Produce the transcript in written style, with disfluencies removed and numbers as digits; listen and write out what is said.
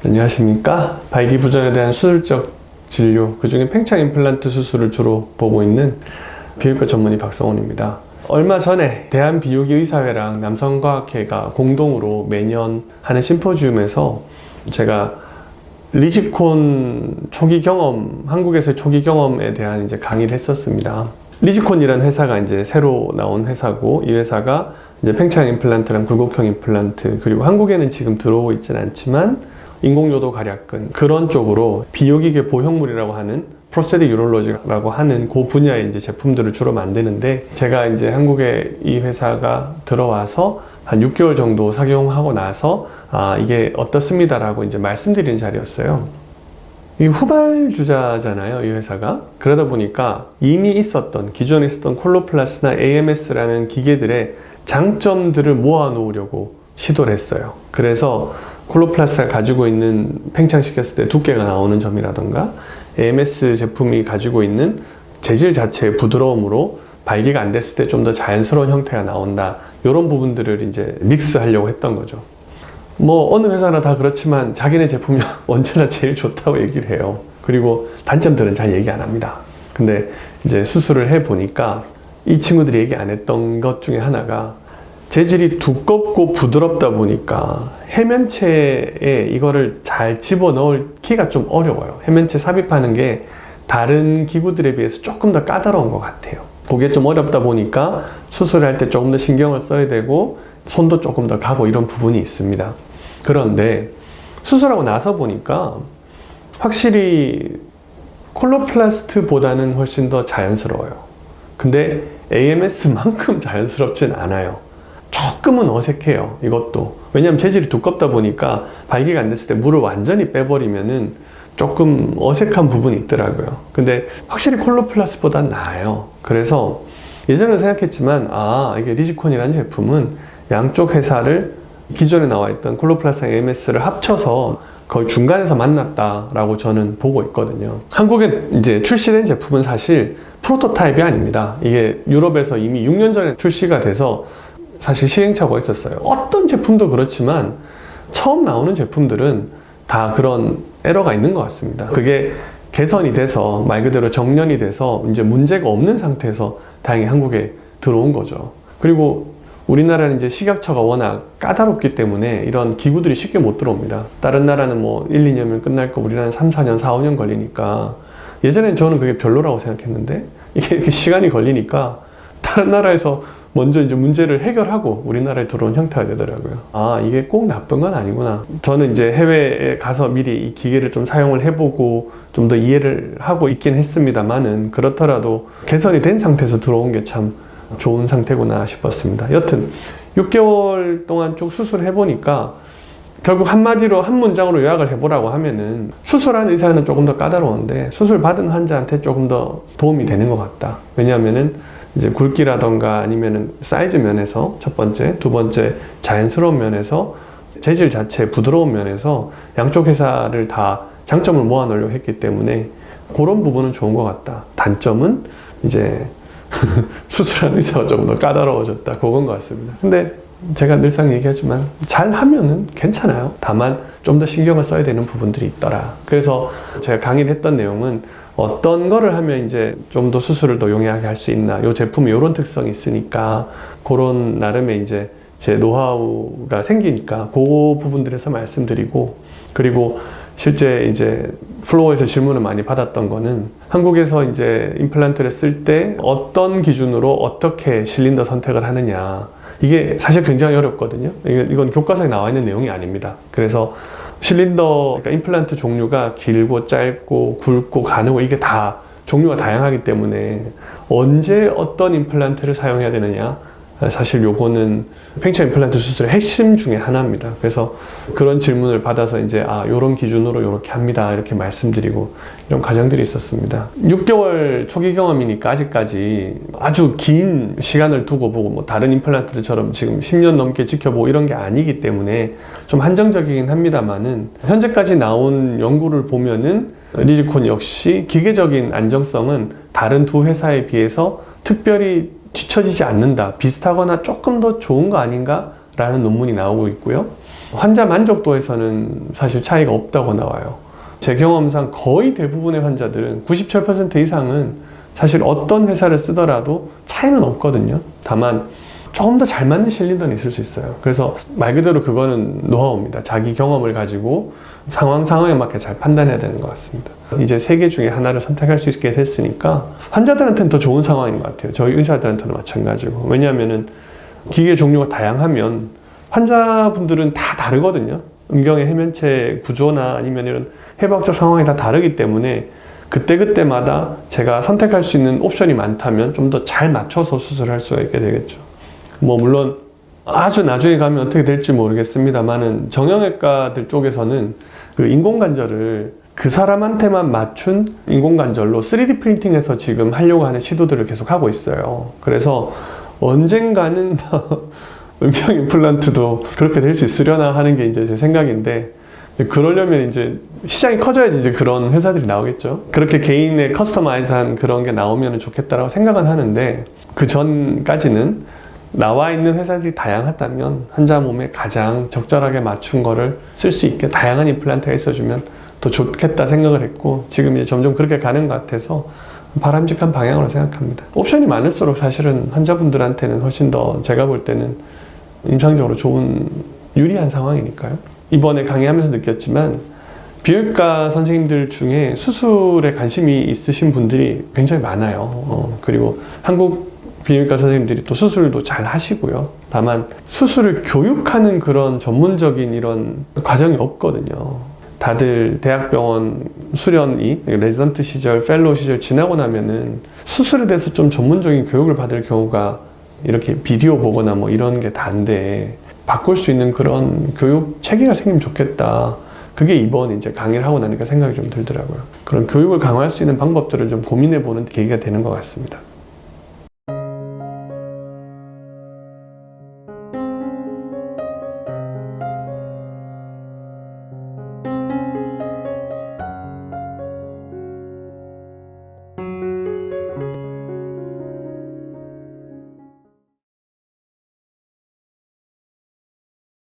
안녕하십니까. 발기부전에 대한 수술적 진료, 그중에 팽창 임플란트 수술을 주로 보고 있는 비뇨기과 전문의 박성훈입니다. 얼마 전에 대한비뇨기의사회랑 남성과학회가 공동으로 매년 하는 심포지움에서 제가 리지콘 초기 경험, 한국에서의 초기 경험에 대한 이제 강의를 했었습니다. 리지콘이라는 회사가 이제 새로 나온 회사고, 이 회사가 이제 팽창 임플란트랑 굴곡형 임플란트, 그리고 한국에는 지금 들어오고 있지는 않지만 인공요도 갈약근, 그런 쪽으로 비뇨기계 보형물이라고 하는 프로스테틱 유럴로지라고 하는 그 분야의 이제 제품들을 주로 만드는데, 제가 이제 한국에 이 회사가 들어와서 한 6개월 정도 착용하고 나서 이게 어떻습니다라고 이제 말씀드리는 자리였어요. 이 후발주자잖아요, 이 회사가. 그러다 보니까 이미 있었던, 기존에 있었던 콜로플라스나 AMS라는 기계들의 장점들을 모아 놓으려고 시도를 했어요. 그래서 콜로플라스가 가지고 있는 팽창시켰을 때 두께가 나오는 점이라던가, AMS 제품이 가지고 있는 재질 자체의 부드러움으로 발기가 안 됐을 때 좀 더 자연스러운 형태가 나온다, 이런 부분들을 이제 믹스하려고 했던 거죠. 뭐 어느 회사나 다 그렇지만 자기네 제품이 언제나 제일 좋다고 얘기를 해요. 그리고 단점들은 잘 얘기 안 합니다. 근데 이제 수술을 해보니까 이 친구들이 얘기 안 했던 것 중에 하나가, 재질이 두껍고 부드럽다 보니까 해면체에 이거를 잘 집어넣기가 좀 어려워요. 해면체 삽입하는 게 다른 기구들에 비해서 조금 더 까다로운 것 같아요. 그게 좀 어렵다 보니까 수술할 때 조금 더 신경을 써야 되고, 손도 조금 더 가고, 이런 부분이 있습니다. 그런데 수술하고 나서 보니까 확실히 콜로플라스트보다는 훨씬 더 자연스러워요. 근데 AMS만큼 자연스럽진 않아요. 조금은 어색해요, 이것도. 왜냐면 재질이 두껍다 보니까 발기가 안 됐을 때 물을 완전히 빼버리면은 조금 어색한 부분이 있더라고요. 근데 확실히 콜로플라스보단 나아요. 그래서 예전에 생각했지만, 이게 리지콘이라는 제품은 양쪽 회사를, 기존에 나와 있던 콜로플라스랑 AMS를 합쳐서 거의 중간에서 만났다라고 저는 보고 있거든요. 한국에 이제 출시된 제품은 사실 프로토타입이 아닙니다. 이게 유럽에서 이미 6년 전에 출시가 돼서 사실 시행착오가 있었어요. 어떤 제품도 그렇지만 처음 나오는 제품들은 다 그런 에러가 있는 것 같습니다. 그게 개선이 돼서 말 그대로 정년이 돼서 이제 문제가 없는 상태에서 다행히 한국에 들어온 거죠. 그리고 우리나라는 이제 식약처가 워낙 까다롭기 때문에 이런 기구들이 쉽게 못 들어옵니다. 다른 나라는 뭐 1, 2년이면 끝날 거 우리나라는 3, 4년, 4, 5년 걸리니까, 예전엔 저는 그게 별로라고 생각했는데 이게 이렇게 시간이 걸리니까 다른 나라에서 먼저 이제 문제를 해결하고 우리나라에 들어온 형태가 되더라고요. 이게 꼭 나쁜 건 아니구나. 저는 이제 해외에 가서 미리 이 기계를 좀 사용을 해보고 좀 더 이해를 하고 있긴 했습니다만은, 그렇더라도 개선이 된 상태에서 들어온 게 참 좋은 상태구나 싶었습니다. 여튼 6개월 동안 쭉 수술을 해보니까 결국 한마디로, 한 문장으로 요약을 해보라고 하면은, 수술한 의사는 조금 더 까다로운데 수술 받은 환자한테 조금 더 도움이 되는 것 같다. 왜냐하면은 이제 굵기라던가 아니면은 사이즈 면에서 첫 번째, 두 번째 자연스러운 면에서, 재질 자체 부드러운 면에서 양쪽 회사를 다 장점을 모아 놓으려고 했기 때문에 그런 부분은 좋은 것 같다. 단점은 이제 수술한 의사가 조금 더 까다로워졌다, 그건 것 같습니다. 근데 제가 늘상 얘기하지만 잘 하면은 괜찮아요. 다만 좀 더 신경을 써야 되는 부분들이 있더라. 그래서 제가 강의를 했던 내용은, 어떤 거를 하면 이제 좀 더 수술을 더 용이하게 할 수 있나, 이 제품이 이런 특성이 있으니까 그런 나름의 이제 제 노하우가 생기니까 그 부분들에서 말씀드리고, 그리고 실제 이제 플로어에서 질문을 많이 받았던 거는, 한국에서 이제 임플란트를 쓸 때 어떤 기준으로 어떻게 실린더 선택을 하느냐, 이게 사실 굉장히 어렵거든요. 이건 교과서에 나와 있는 내용이 아닙니다. 그래서 실린더, 그러니까 임플란트 종류가 길고 짧고 굵고 가늘고, 이게 다 종류가 다양하기 때문에 언제 어떤 임플란트를 사용해야 되느냐, 사실 요거는 팽창 임플란트 수술의 핵심 중에 하나입니다. 그래서 그런 질문을 받아서 이제 요런 기준으로 요렇게 합니다, 이렇게 말씀드리고, 이런 과정들이 있었습니다. 6개월 초기 경험이니까 아직까지 아주 긴 시간을 두고 보고, 뭐 다른 임플란트들처럼 지금 10년 넘게 지켜보고 이런 게 아니기 때문에 좀 한정적이긴 합니다만은, 현재까지 나온 연구를 보면은 리지콘 역시 기계적인 안정성은 다른 두 회사에 비해서 특별히 뒤처지지 않는다, 비슷하거나 조금 더 좋은 거 아닌가 라는 논문이 나오고 있고요. 환자 만족도에서는 사실 차이가 없다고 나와요. 제 경험상 거의 대부분의 환자들은 97% 이상은 사실 어떤 회사를 쓰더라도 차이는 없거든요. 다만 조금 더 잘 맞는 실리더는 있을 수 있어요. 그래서 말 그대로 그거는 노하우입니다. 자기 경험을 가지고 상황에 맞게 잘 판단해야 되는 것 같습니다. 이제 세 개 중에 하나를 선택할 수 있게 됐으니까 환자들한테는 더 좋은 상황인 것 같아요. 저희 의사들한테는 마찬가지고. 왜냐하면은 기계 종류가 다양하면 환자분들은 다 다르거든요. 음경의 해면체 구조나 아니면 이런 해부학적 상황이 다 다르기 때문에 그때그때마다 제가 선택할 수 있는 옵션이 많다면 좀 더 잘 맞춰서 수술할 수가 있게 되겠죠. 물론 아주 나중에 가면 어떻게 될지 모르겠습니다만은 정형외과들 쪽에서는 그 인공관절을 그 사람한테만 맞춘 인공관절로 3D 프린팅해서 지금 하려고 하는 시도들을 계속 하고 있어요. 그래서 언젠가는 음경 임플란트도 그렇게 될 수 있으려나 하는 게 이제 제 생각인데, 그러려면 이제 시장이 커져야지 이제 그런 회사들이 나오겠죠. 그렇게 개인의 커스터마이즈한 그런 게 나오면 좋겠다라고 생각은 하는데, 그 전까지는 나와 있는 회사들이 다양하다면 환자 몸에 가장 적절하게 맞춘 거를 쓸 수 있게 다양한 임플란트가 있어주면 더 좋겠다 생각을 했고, 지금 이제 점점 그렇게 가는 것 같아서 바람직한 방향으로 생각합니다. 옵션이 많을수록 사실은 환자분들한테는 훨씬 더 제가 볼 때는 임상적으로 좋은 유리한 상황이니까요. 이번에 강의하면서 느꼈지만 비뇨기과 선생님들 중에 수술에 관심이 있으신 분들이 굉장히 많아요. 그리고 한국 비뇨기과 선생님들이 또 수술도 잘 하시고요. 다만 수술을 교육하는 그런 전문적인 이런 과정이 없거든요. 다들 대학병원 수련이 레지던트 시절, 펠로우 시절 지나고 나면은 수술에 대해서 좀 전문적인 교육을 받을 경우가 이렇게 비디오 보거나 이런 게 다인데, 바꿀 수 있는 그런 교육 체계가 생기면 좋겠다. 그게 이번 이제 강의를 하고 나니까 생각이 좀 들더라고요. 그런 교육을 강화할 수 있는 방법들을 좀 고민해 보는 계기가 되는 것 같습니다.